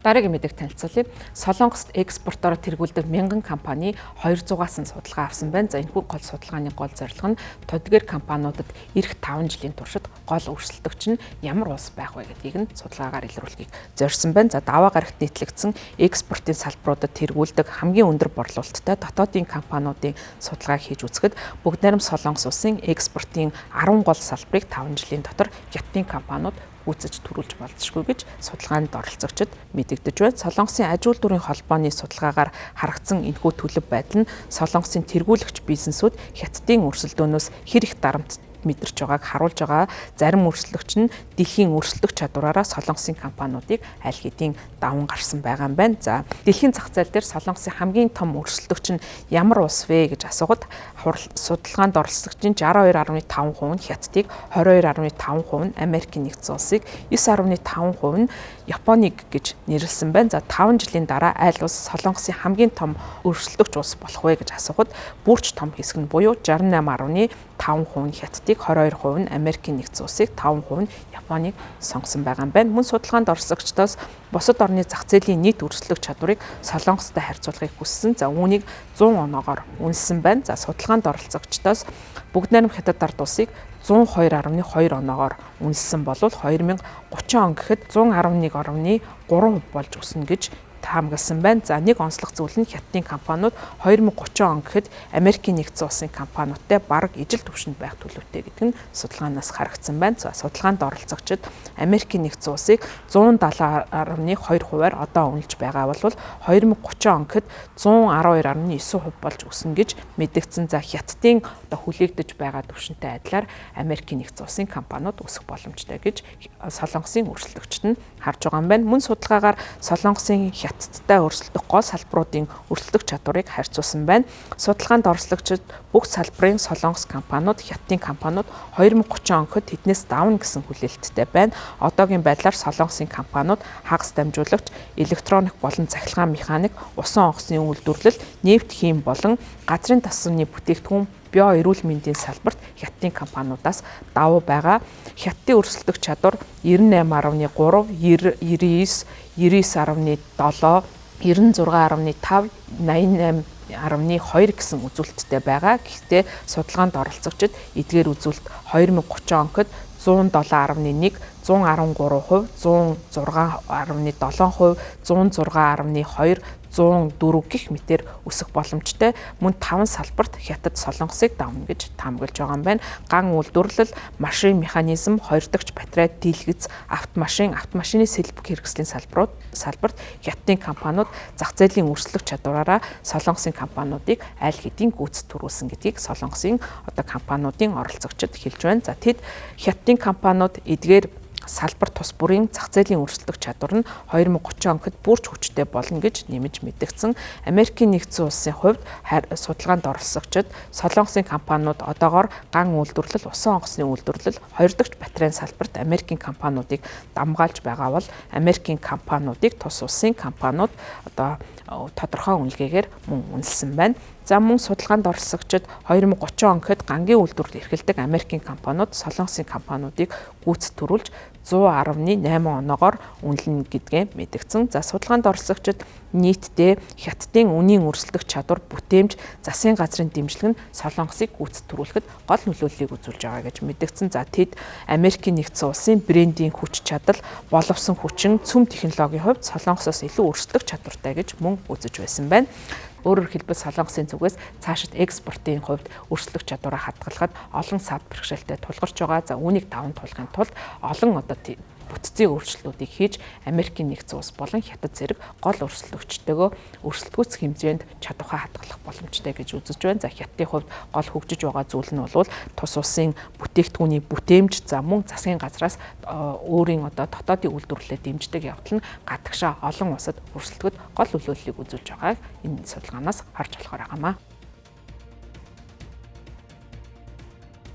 Дараагийн мэдээг танилцуулъя. Солонгост экспортороо тэргүүлдэг 1000 компани 200-аас нь судалгаа авсан байна. За энэхүү гол судалгааны гол зорилго нь тодгээр компаниудад эх 5 жилийн туршид гол өрсөлдөгч нь ямар улс байх вэ гэдгийг нь судалгаагаар илрүүлэхийг зорьсон байна. За даваа гарагт нийтлэгдсэн экспортын салбаруудад тэргүүлдэг хамгийн өндөр борлуулалттай дотоодын компаниудын судалгааг хийж үзэхэд бүгд найрамд Солонгос улсын экспортын 10 гол салбарыг 5 жилийн дотор хятадын компаниуд үүсэж төрүүлж болзошгүй гэж судалгаанд оролцогчид мэдэгдэж байна. Солонгосын аж үйлдвэрийн холбооны судалгаагаар харагдсан энэхүү төлөв байдал нь Солонгосын тэргүүлэгч бизнесүүд хятадын өрсөлдөөнөөс хэр их дарамт мэдэрч байгааг харуулж байгаа. Зарим өрсөлдөгч нь дэлхийн өрсөлдөх чадвараараа Солонгосын компаниудыг аль хэдийн даван гарсан байгаа юм байна. За дэлхийн зах зээл дээр Солонгосын хамгийн том өрсөлдөгч нь ямар улс вэ гэж асуухад судалгаанд оролцогчдын 62.5% нь Хятадыг, 22.5% нь Америкийн нэгдсэн улсыг, 9.5% нь Японыг гэж нэрлсэн байна. За 5 жилийн дараа аль улс Солонгосын хамгийн том өрсөлдөгч улс болох вэ гэж асуухад бүрч том хэсэг нь буюу 68.5% нь Хятадыг, 22% нь Америкийн нэгдсэн улсыг, 5% нь Японыг сонгосон байгаа юм байна. Мөн судалгаанд оролцогчдоос бусад орны зах зээлийн нийт өрсөлдөх чадварыг Солонгостой харьцуулахыг хүссэн. За үүнийг 100 оноогоор үнэлсэн байна. За судалгаанд оролцогчдоос бүгд найрамд Хятад ард улсыг 102.2 оноогоор үнэлсэн бол 2030 он гэхэд 111.3% болж өснө гэж таамагласан байна. За нэг онцлог зүйл нь Хятадын компаниуд 2030 он гэхэд Америкийн нэгдсэн улсын компаниудтай бараг ижил түвшинд байх төлөвтэй гэдэг нь судалгаанаас харагдсан байна. За судалгаанд оролцогчид Америкийн нэгдсэн улсыг 170.2%-аар одоо үнэлж байгаа бол 2030 он гэхэд 112.9% болж өснө гэж мэдэгдсэн. За Хятадын одоо хүлээгдэж байгаа түвшинтэй адилаар Америкийн нэгдсэн улсын компаниуд өсөх боломжтой гэж Солонгосын өрсөлдөгчд нь харж байгаа юм байна. Мөн судалгаагаар Солонгосын Хятадтай өрсөлдөх гол салбаруудын өрсөлдөх чадварыг харьцуулсан байна. Судалгаанд оролцогчид бүх салбарын Солонгос компаниуд, Хятадын компаниуд 2030 он гэхэд тэднээс давна гэсэн хүлээлттэй байна. Одоогийн байдлаар Солонгосын компаниуд хагас дамжуулагч, электроник болон цахилгаан механик, усан онгоцны үйлдвэрлэл, нефт хийм болон газрын тасалны бүтээгдэхүүн био эрүүл мэндийн салбарт Хятадын компаниудаас давуу байгаа. Хятадын өрсөлдөх чадвар 98.3, 99, 99.7, 96.5, 88.2 гэсэн үзүүлэлттэй байгаа. Гэхдээ судалгаанд оролцогчид эдгээр үзүүлэлт 2030 он гэхэд 107.1, 113%, 106.7%, 106.2, 104 гэх мэтээр өсөх боломжтой. Мөн 5 салбарт Хятад Солонгосыг давна гэж таамаглаж байгаа юм байна. Ган үйлдвэрлэл, машин механизм, хоёр дахь батарей дийлгэц, автомашины сэлбэг хэрэгслийн салбарт Хятадын компаниуд зах зээлийн өрсөлдөх чадвараараа Солонгосын компаниудыг аль хэдийн гүйцэд төрүүлсэн гэдгийг Солонгосын одоо компаниудын оролцогчид хэлж байна. За тэд Хятадын компаниуд эдгээр салбар тус бүрийн зах зээлийн өрсөлдөх чадвар нь 2030 он гэхэд бүрч хүчтэй болно гэж нэмж мэдгдсэн. Америкийн нэгдсэн улсын хувьд судалгаанд оролцогчид Солонгосын компаниуд одоогоор ган үйлдвэрлэл, усан онгоцны үйлдвэрлэл, хоёр дахь батарейн салбарт Америкийн компаниудыг дамгаалж байгаа бол Америкийн компаниудыг тус улсын компаниуд одоо тодорхой үнэлгээгээр мөн үнэлсэн байна. За мөн судалгаанд оролцогчид 2030 он гэхэд гангийн үйлдвэрлэл эрхэлдэг Америкийн компаниуд Солонгосын компаниудыг гүйцэд төрүүлж 100.8 оноогоор үнэлнэ гэдгээ мэдгдсэн. За судалгаанд оролцогчид нийтдээ Хятадын үнийн өрсөлдөх чадвар, бүтээмж, засгийн газрын дэмжлэг нь Солонгосыг гүйцэд төрүүлэхэд гол нөлөөллийг үзүүлж байгаа гэж мэдгдсэн. За тэд Америкийн нэгдсэн улсын брендийн хүч чадал, боловсон хүчин, цөм технологийн хувьд Солонгосоос илүү өрсөлдөх чадвартай гэж мөн үзэж байсан байна. Өөрөөр хэлбэл Солонгосын зүгээс цаашид экспортын хувьд өрсөлдөх чадвараа хадгалахад олон сад бэрхшээлтэй тулгарч байгаа. За үүнийг даван туулахын тулд олон одоо бүтцийн өөрчлөлтүүдийг хийж Америкийн нэгдсэн улс болон Хятад зэрэг гол өрсөлдөгчтэйгөө өрсөлдгүйц хэмжээнд чадвараа хадгалах боломжтой гэж үзэж байна. За Хятадын хувьд гол хөгжиж байгаа зүйл нь бол тус улсын бүтээгдэхүүний бүтээмж, за мөн засгийн газраас өөрийн одоо дотоодын үйлдвэрлэлээ дэмждэг явдал нь гадагшаа олон улсад өрсөлдөхөд гол нөлөөллийг үзүүлж байгааг энэ судалгаанаас харж болохоор байгаамаа.